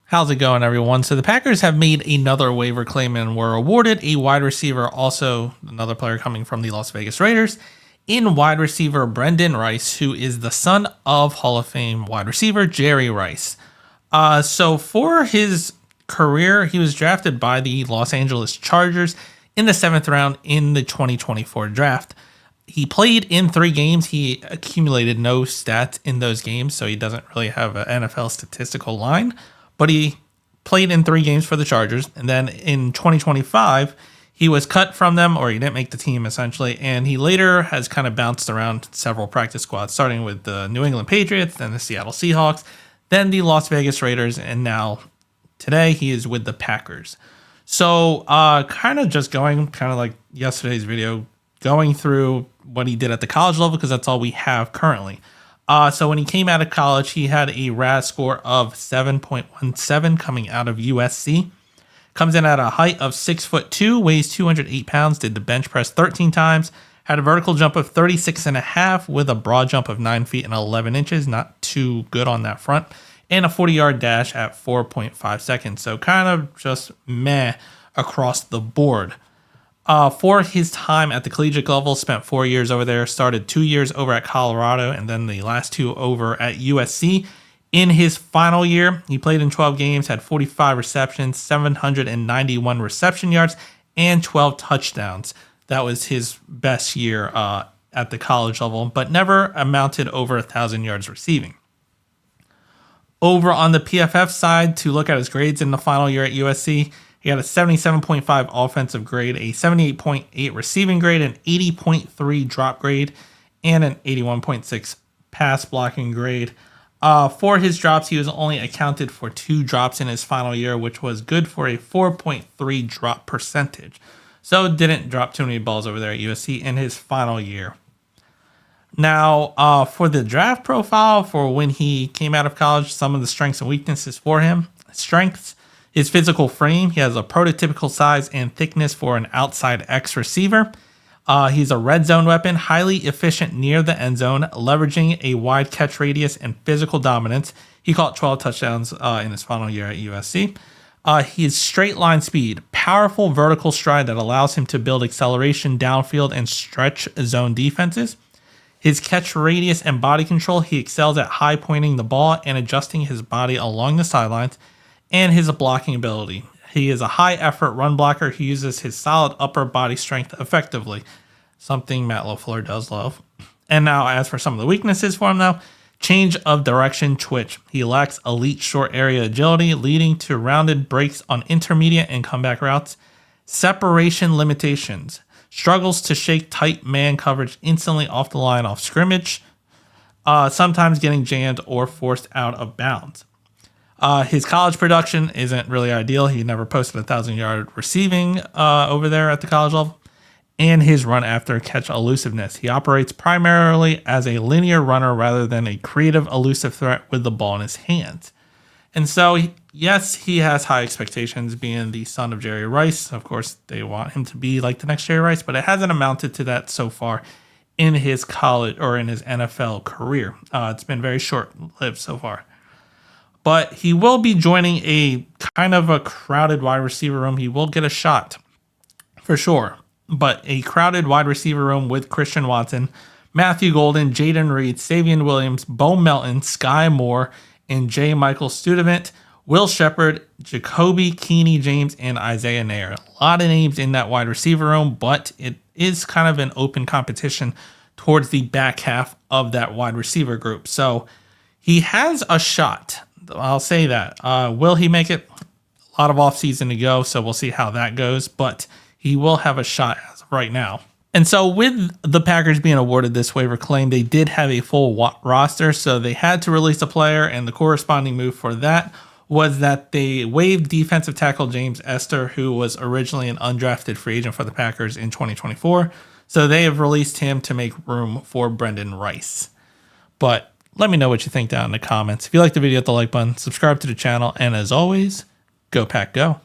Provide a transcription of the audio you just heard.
How's it going, everyone? So the Packers have made another waiver claim and were awarded a wide receiver, also another player coming from the Las Vegas Raiders, in wide receiver Brenden Rice, who is the son of Hall of Fame wide receiver Jerry Rice. So for his career, he was drafted by the Los Angeles Chargers in the 7th round in the 2024 draft. He played in 3 games. He accumulated no stats in those games, so he doesn't really have an NFL statistical line. But he played in 3 games for the Chargers. And then in 2025, he was cut from them, or he didn't make the team, essentially. And he later has kind of bounced around several practice squads, starting with the New England Patriots, then the Seattle Seahawks, then the Las Vegas Raiders, and now today he is with the Packers. So kind of just going, kind of like yesterday's video, going through what he did at the college level, because that's all we have currently. So when he came out of college, he had a RAS score of 7.17 coming out of USC. Comes in at a height of 6'2", weighs 208 pounds, did the bench press 13 times, had a vertical jump of 36.5 with a broad jump of 9 feet and 11 inches, not too good on that front, and a 40-yard dash at 4.5 seconds. So kind of just meh across the board. For his time at the collegiate level, spent 4 years over there, started 2 years over at Colorado, and then the last 2 over at USC. In his final year, he played in 12 games, had 45 receptions, 791 reception yards, and 12 touchdowns. That was his best year at the college level, but never amounted over 1,000 yards receiving. Over on the PFF side, to look at his grades in the final year at USC, he had a 77.5 offensive grade, a 78.8 receiving grade, an 80.3 drop grade, and an 81.6 pass blocking grade. For his drops, he was only accounted for 2 drops in his final year, which was good for a 4.3 drop percentage. So didn't drop too many balls over there at USC in his final year. Now, for the draft profile, for when he came out of college, some of the strengths and weaknesses for him. Strengths: his physical frame. He has a prototypical size and thickness for an outside X receiver. He's a red zone weapon, highly efficient near the end zone, leveraging a wide catch radius and physical dominance. He caught 12 touchdowns in his final year at USC. His straight line speed, powerful vertical stride that allows him to build acceleration downfield and stretch zone defenses. His catch radius and body control, he excels at high pointing the ball and adjusting his body along the sidelines. And his blocking ability. He is a high effort run blocker. He uses his solid upper body strength effectively, something Matt LaFleur does love. And now, as for some of the weaknesses for him now, change of direction twitch. He lacks elite short area agility, leading to rounded breaks on intermediate and comeback routes. Separation limitations. Struggles to shake tight man coverage instantly off the line off scrimmage, sometimes getting jammed or forced out of bounds. His college production isn't really ideal. He never posted 1,000-yard receiving over there at the college level. And his run after catch elusiveness. He operates primarily as a linear runner rather than a creative elusive threat with the ball in his hands. And so, yes, he has high expectations being the son of Jerry Rice. Of course, they want him to be like the next Jerry Rice, but it hasn't amounted to that so far in his college or in his NFL career. It's been very short-lived so far. But he will be joining a kind of a crowded wide receiver room. He will get a shot for sure. But a crowded wide receiver room with Christian Watson, Matthew Golden, Jaden Reed, Savion Williams, Bo Melton, Sky Moore, and J. Michael Studevant, Will Shepard, Jacoby Keeney James, and Isaiah Nair. A lot of names in that wide receiver room, but it is kind of an open competition towards the back half of that wide receiver group. So he has a shot. I'll say that. Will he make it? A lot of offseason to go, so we'll see how that goes. But he will have a shot as of right now. And so with the Packers being awarded this waiver claim, they did have a full roster, so they had to release a player, and the corresponding move for that was that they waived defensive tackle James Esther, who was originally an undrafted free agent for the Packers in 2024. So they have released him to make room for Brenden Rice. But let me know what you think down in the comments. If you like the video, hit the like button, subscribe to the channel, and as always, go Pack Go.